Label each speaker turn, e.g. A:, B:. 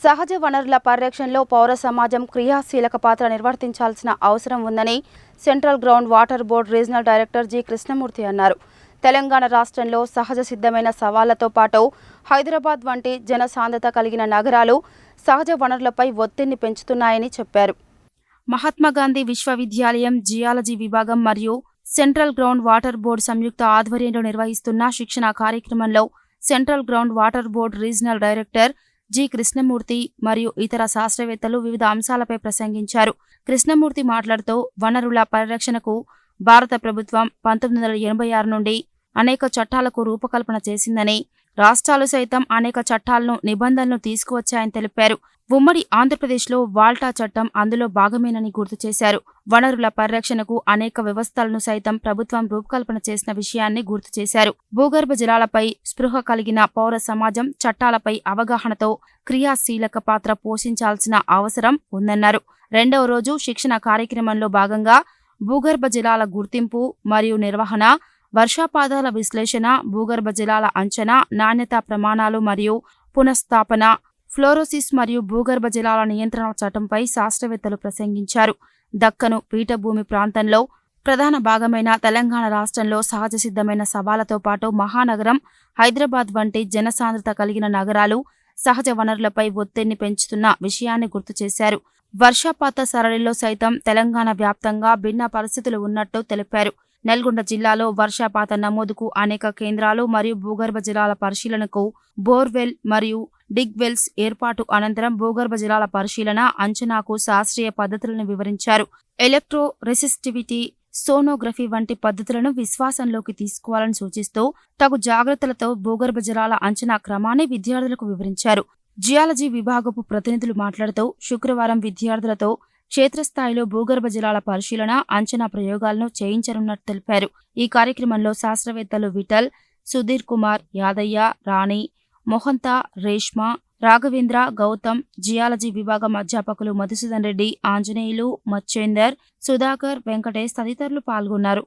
A: సహజ వనరుల పరిరక్షణలో పౌర సమాజం క్రియాశీలక పాత్ర నిర్వర్తించాల్సిన అవసరం ఉందని central ground water board regional director G Krishnamurthy అన్నారు. తెలంగాణ రాష్ట్రంలో సహజ సిద్ధమైన సవాళ్లతో పాటు హైదరాబాద్ వంటి జనసాంద్రత కలిగిన నగరాలు సహజ వనరులపై ఒత్తిడిని పెంచుతున్నాయని చెప్పారు. మహాత్మాగాంధీ విశ్వవిద్యాలయం జియాలజీ విభాగం మరియు సెంట్రల్ గ్రౌండ్ వాటర్ బోర్డు సంయుక్త ఆధ్వర్యంలో నిర్వహిస్తున్న శిక్షణ కార్యక్రమంలో central ground water board regional director G Krishnamurthy మరియు ఇతర శాస్త్రవేత్తలు వివిధ అంశాలపై ప్రసంగించారు. కృష్ణమూర్తి మాట్లాడుతూ వనరుల పరిరక్షణకు భారత ప్రభుత్వం 1986 నుండి అనేక చట్టాలకు రూపకల్పన చేసిందని, రాష్ట్రాలు సైతం అనేక చట్టాలను నిబంధనలు తీసుకువచ్చాయని తెలిపారు. ఉమ్మడి ఆంధ్రప్రదేశ్లో వాల్టా చట్టం అందులో భాగమేనని గుర్తు చేశారు. వనరుల పరిరక్షణకు అనేక వ్యవస్థలను సైతం ప్రభుత్వం రూపకల్పన చేసిన విషయాన్ని గుర్తు చేశారు. భూగర్భ జలాలపై స్పృహ కలిగిన పౌర సమాజం చట్టాలపై అవగాహనతో క్రియాశీలక పాత్ర పోషించాల్సిన అవసరం ఉందన్నారు. రెండవ రోజు శిక్షణ కార్యక్రమంలో భాగంగా భూగర్భ జలాల గుర్తింపు మరియు నిర్వహణ, వర్షపాతాల విశ్లేషణ, భూగర్భ జలాల అంచనా, నాణ్యతా ప్రమాణాలు మరియు పునఃస్థాపన, ఫ్లోరోసిస్ మరియు భూగర్భ జలాల నియంత్రణ చట్టంపై శాస్త్రవేత్తలు ప్రసంగించారు. దక్కను పీఠభూమి ప్రాంతంలో ప్రధాన భాగమైన తెలంగాణ రాష్ట్రంలో సహజ సిద్ధమైన సవాళ్లతో పాటు మహానగరం హైదరాబాద్ వంటి జనసాంద్రత కలిగిన నగరాలు సహజ వనరులపై ఒత్తిడిని పెంచుతున్న విషయాన్ని గుర్తు చేశారు. వర్షపాత సరళిలో సైతం తెలంగాణ వ్యాప్తంగా భిన్న పరిస్థితులు ఉన్నట్టు తెలిపారు. నల్గొండ జిల్లాలో వర్షపాత నమోదుకు అనేక కేంద్రాలు మరియు భూగర్భ జలాల పరిశీలనకు బోర్వెల్ మరియు డిగ్ వెల్స్ ఏర్పాటు అనంతరం భూగర్భ జలాల పరిశీలన, అంచనాకు శాస్త్రీయ పద్ధతులను వివరించారు. ఎలక్ట్రో రెసిస్టివిటీ, సోనోగ్రఫీ వంటి పద్ధతులను విశ్వాసంలోకి తీసుకోవాలని సూచిస్తూ తగు జాగ్రత్తలతో భూగర్భ జలాల అంచనా క్రమాన్ని విద్యార్థులకు వివరించారు. జియాలజీ విభాగపు ప్రతినిధులు మాట్లాడుతూ శుక్రవారం విద్యార్థులతో క్షేత్రస్థాయిలో భూగర్భ జలాల పరిశీలన, అంచనా ప్రయోగాలను చేయించనున్నట్టు తెలిపారు. ఈ కార్యక్రమంలో శాస్త్రవేత్తలు విఠల్, సుధీర్ కుమార్, యాదయ్య, రాణి, మొహంతా, రేష్మా, రాఘవేంద్ర, గౌతమ్, జియాలజీ విభాగం అధ్యాపకులు మధుసూదన్ రెడ్డి, ఆంజనేయులు, మచ్చేందర్, సుధాకర్, వెంకటేష్ తదితరులు పాల్గొన్నారు.